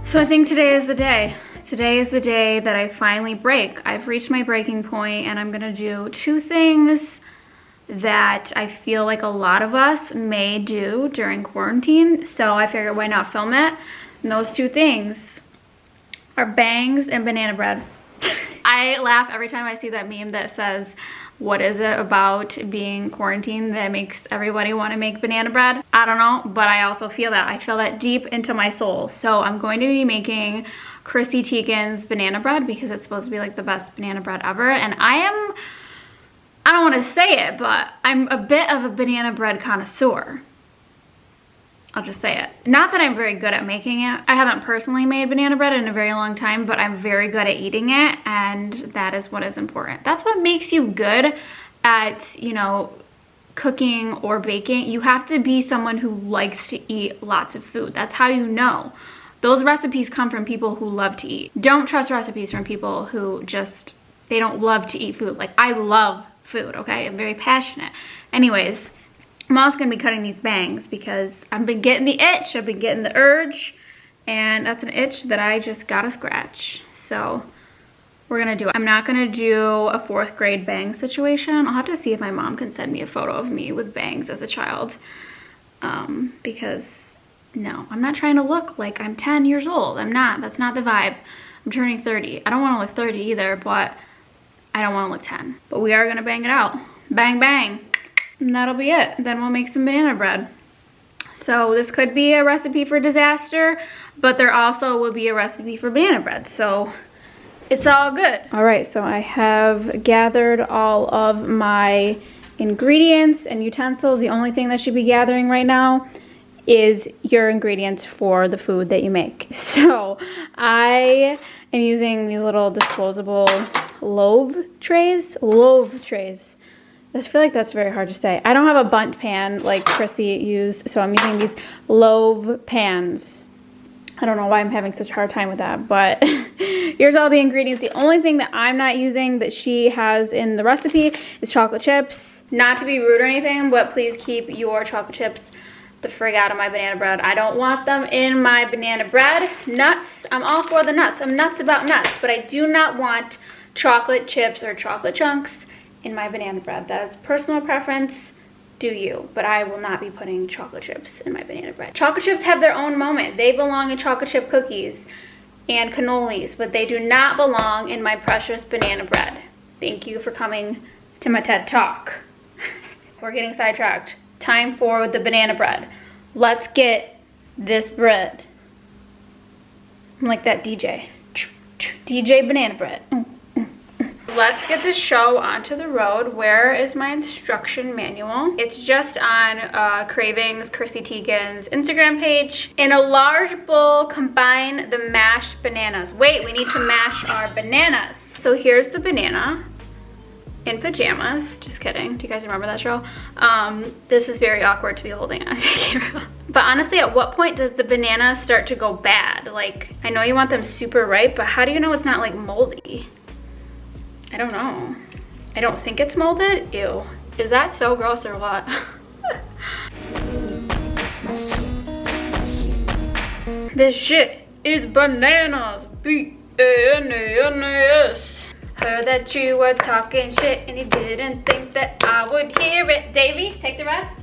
So I think today is the day. Today is the day that I finally break. I've reached my breaking point and I'm gonna do two things that I feel like a lot of us may do during quarantine. So I figured why not film it? And those two things are bangs and banana bread. I laugh every time I see that meme that says, what is it about being quarantined that makes everybody want to make banana bread? I don't know, but I also feel that. I feel that deep into my soul. So I'm going to be making Chrissy Teigen's banana bread because it's supposed to be like the best banana bread ever. And I don't want to say it, but I'm a bit of a banana bread connoisseur. I'll just say it. Not that I'm very good at making it. I haven't personally made banana bread in a very long time, but I'm very good at eating it, and that is what is important. That's what makes you good at, you know, cooking or baking. You have to be someone who likes to eat lots of food. That's how you know. Those recipes come from people who love to eat. Don't trust recipes from people who just, they don't love to eat food. Like, I love food, okay? I'm very passionate. Anyways, I'm also gonna be cutting these bangs because I've been getting the itch, I've been getting the urge, and that's an itch that I just gotta scratch. So we're gonna do it. I'm not gonna do a 4th grade bang situation. I'll have to see if my mom can send me a photo of me with bangs as a child. Because no, I'm not trying to look like I'm 10 years old. I'm not, that's not the vibe. I'm turning 30. I don't wanna look 30 either, but I don't wanna look 10. But we are gonna bang it out. Bang, bang. And that'll be it. Then we'll make some banana bread. So this could be a recipe for disaster, but there also will be a recipe for banana bread. So it's all good. All right, so I have gathered all of my ingredients and utensils. The only thing that should be gathering right now is your ingredients for the food that you make. So I am using these little disposable loaf trays. I feel like that's very hard to say. I don't have a bundt pan like Chrissy used, so I'm using these loaf pans. I don't know why I'm having such a hard time with that, but here's all the ingredients. The only thing that I'm not using that she has in the recipe is chocolate chips. Not to be rude or anything, but please keep your chocolate chips the frig out of my banana bread. I don't want them in my banana bread. Nuts, I'm all for the nuts. I'm nuts about nuts, but I do not want chocolate chips or chocolate chunks in my banana bread. That is personal preference, do you, but I will not be putting chocolate chips in my banana bread. Chocolate chips have their own moment. They belong in chocolate chip cookies and cannolis, but they do not belong in my precious banana bread. Thank you for coming to my TED Talk. We're getting sidetracked. Time for the banana bread. Let's get this bread. I'm like that DJ. DJ banana bread. Let's get this show onto the road. Where is my instruction manual? It's just on Cravings, Chrissy Teigen's Instagram page. In a large bowl, combine the mashed bananas. Wait, we need to mash our bananas. So here's the banana in pajamas. Just kidding. Do you guys remember that show? This is very awkward to be holding on to camera. But honestly, at what point does the banana start to go bad? Like, I know you want them super ripe, but how do you know it's not like moldy? I don't know. I don't think it's molded. Ew. Is that so gross or what? This shit is bananas. B-A-N-A-N-A-S. Heard that you were talking shit and you didn't think that I would hear it. Davey, take the rest.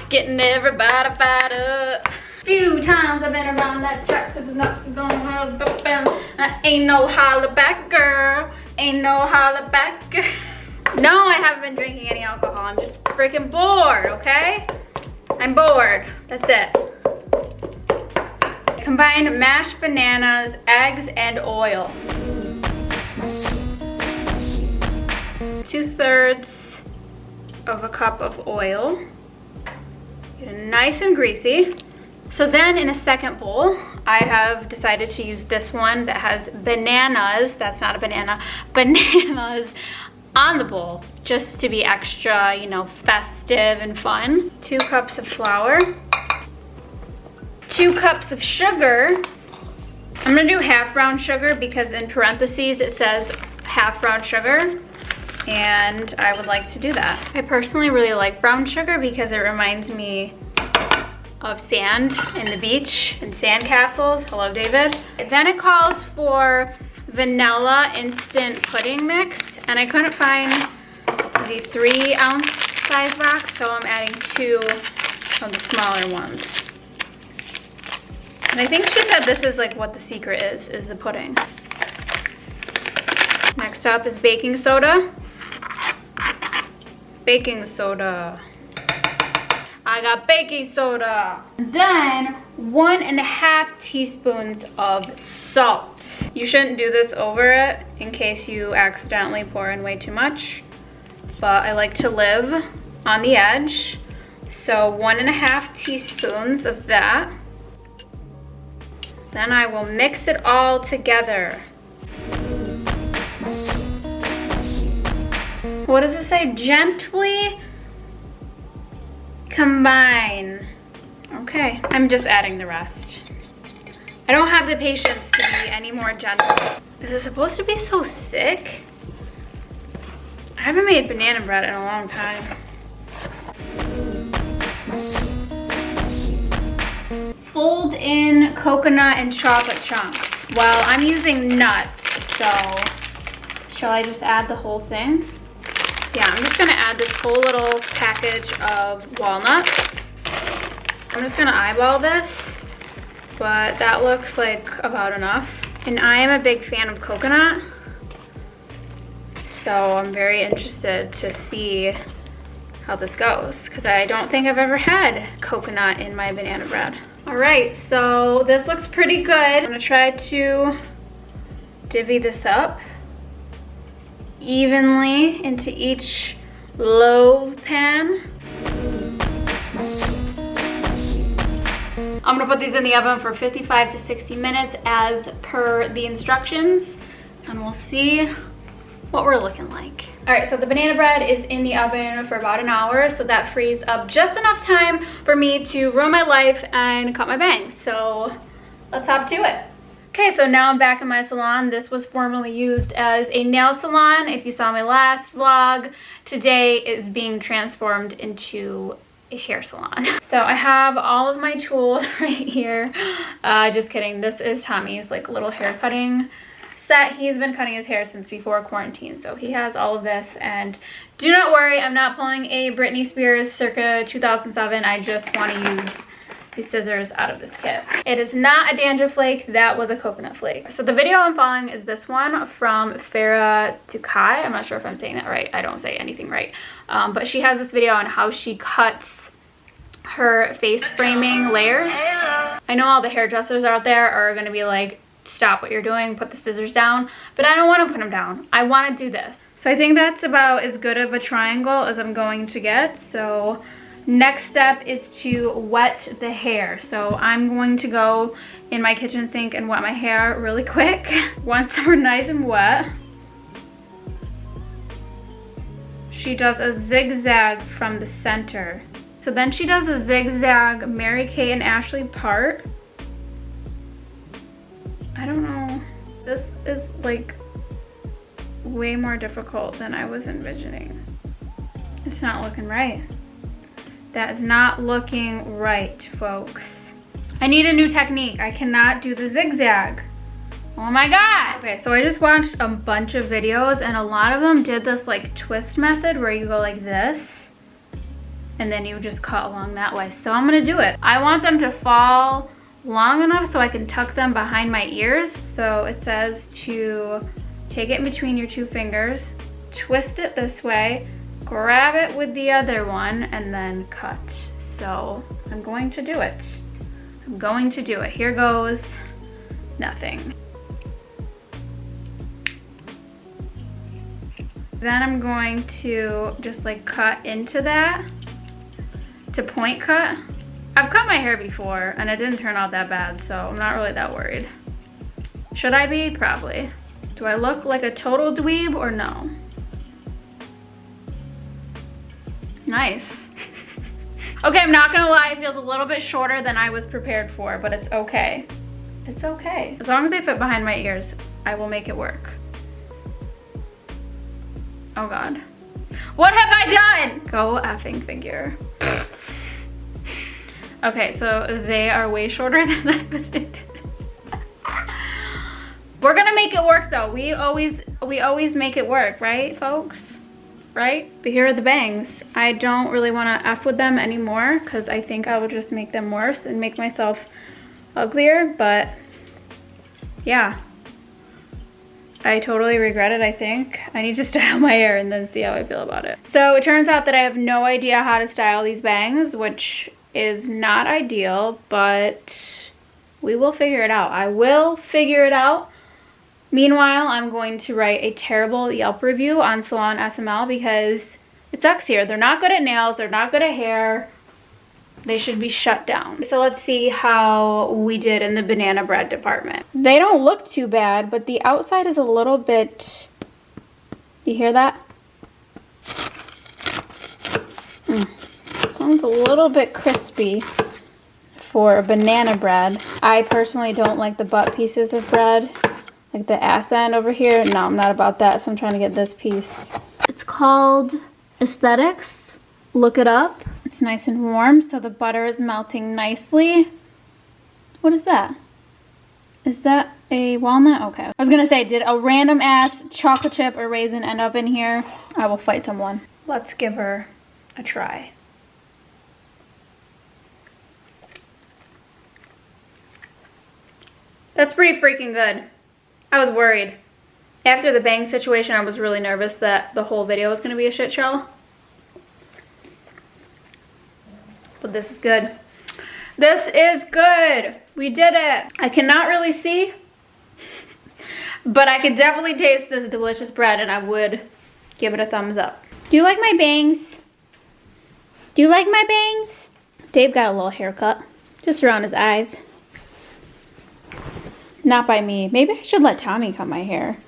Getting everybody fired up. Few times I've been around that track, cause it's not gonna have a bell. I ain't no holla back girl. Ain't no holla back girl. No, I haven't been drinking any alcohol. I'm just freaking bored, okay? I'm bored. That's it. Combine mashed bananas, eggs, and oil. 2/3 of a cup of oil. Get it nice and greasy. So then in a second bowl, I have decided to use this one that has bananas, that's not a banana, bananas on the bowl, just to be extra, you know, festive and fun. 2 cups of flour, 2 cups of sugar. I'm gonna do half brown sugar because in parentheses it says half brown sugar, and I would like to do that. I personally really like brown sugar because it reminds me of sand in the beach and sand castles. Hello, David. Then it calls for vanilla instant pudding mix, and I couldn't find the 3-ounce size box, so I'm adding 2 of the smaller ones. And I think she said this is like what the secret is the pudding. Next up is baking soda. Baking soda. I got baking soda. Then 1.5 teaspoons of salt. You shouldn't do this over it in case you accidentally pour in way too much, but I like to live on the edge. So 1.5 teaspoons of that. Then I will mix it all together. What does it say? Gently combine. Okay, I'm just adding the rest. I don't have the patience to be any more gentle. Is it supposed to be so thick? I haven't made banana bread in a long time. Fold in coconut and chocolate chunks. Well, I'm using nuts, so shall I just add the whole thing? Yeah, I'm just gonna add this whole little package of walnuts. I'm just gonna eyeball this, but that looks like about enough. And I am a big fan of coconut, so I'm very interested to see how this goes, because I don't think I've ever had coconut in my banana bread. All right, so this looks pretty good. I'm gonna try to divvy this up evenly into each loaf pan. I'm gonna put these in the oven for 55 to 60 minutes as per the instructions, and we'll see what we're looking like. All right, so the banana bread is in the oven for about an hour, so that frees up just enough time for me to ruin my life and cut my bangs. So let's hop to it. Okay, so now I'm back in my salon. This was formerly used as a nail salon. If you saw my last vlog, today is being transformed into a hair salon. So I have all of my tools right here. Just kidding, this is Tommy's like little hair cutting set. He's been cutting his hair since before quarantine, so he has all of this. And do not worry, I'm not pulling a Britney Spears circa 2007. I just want to use the scissors out of this kit. It is not a dandruff flake, that was a coconut flake. So the video I'm following is this one from Farah Tukai. I'm not sure if I'm saying that right. I don't say anything right. But she has this video on how she cuts her face framing layers. I know all the hairdressers out there are gonna be like, stop what you're doing, put the scissors down, but I don't want to put them down. I want to do this. So I think that's about as good of a triangle as I'm going to get. So next step is to wet the hair. So I'm going to go in my kitchen sink and wet my hair really quick. Once we're nice and wet, she does a zigzag from the center. So then she does a zigzag Mary-Kate and Ashley part. I don't know. This is like way more difficult than I was envisioning. It's not looking right. That is not looking right, folks. I need a new technique. I cannot do the zigzag. Oh my God. Okay, so I just watched a bunch of videos and a lot of them did this like twist method where you go like this and then you just cut along that way. So I'm gonna do it. I want them to fall long enough so I can tuck them behind my ears. So it says to take it in between your 2 fingers, twist it this way, grab it with the other one, and then cut. So I'm going to do it. I'm going to do it. Here goes nothing. Then I'm going to just like cut into that to point cut. I've cut my hair before and it didn't turn out that bad, so I'm not really that worried. Should I be? Probably. Do I look like a total dweeb or no? Nice. Okay, I'm not gonna lie, it feels a little bit shorter than I was prepared for, but it's okay. It's okay. As long as they fit behind my ears, I will make it work. Oh God. What have I done? Go effing figure. Okay, so they are way shorter than I was intending. We're gonna make it work though. We always make it work, right, folks? Right? But here are the bangs. I don't really want to F with them anymore because I think I will just make them worse and make myself uglier, but yeah. I totally regret it, I think. I need to style my hair and then see how I feel about it. So it turns out that I have no idea how to style these bangs, which is not ideal, but we will figure it out. I will figure it out. Meanwhile, I'm going to write a terrible Yelp review on Salon SML because it sucks here. They're not good at nails, they're not good at hair. They should be shut down. So let's see how we did in the banana bread department. They don't look too bad, but the outside is a little bit, you hear that? Sounds a little bit crispy for banana bread. I personally don't like the butt pieces of bread. Like the ass end over here. No, I'm not about that, so I'm trying to get this piece. It's called Aesthetics. Look it up. It's nice and warm, so the butter is melting nicely. What is that? Is that a walnut? Okay. I was gonna say, did a random ass chocolate chip or raisin end up in here? I will fight someone. Let's give her a try. That's pretty freaking good. I was worried. After the bang situation, I was really nervous that the whole video was gonna be a shit show. But this is good. This is good. We did it. I cannot really see, but I can definitely taste this delicious bread and I would give it a thumbs up. Do you like my bangs? Do you like my bangs? Dave got a little haircut, just around his eyes. Not by me. Maybe I should let Tommy cut my hair.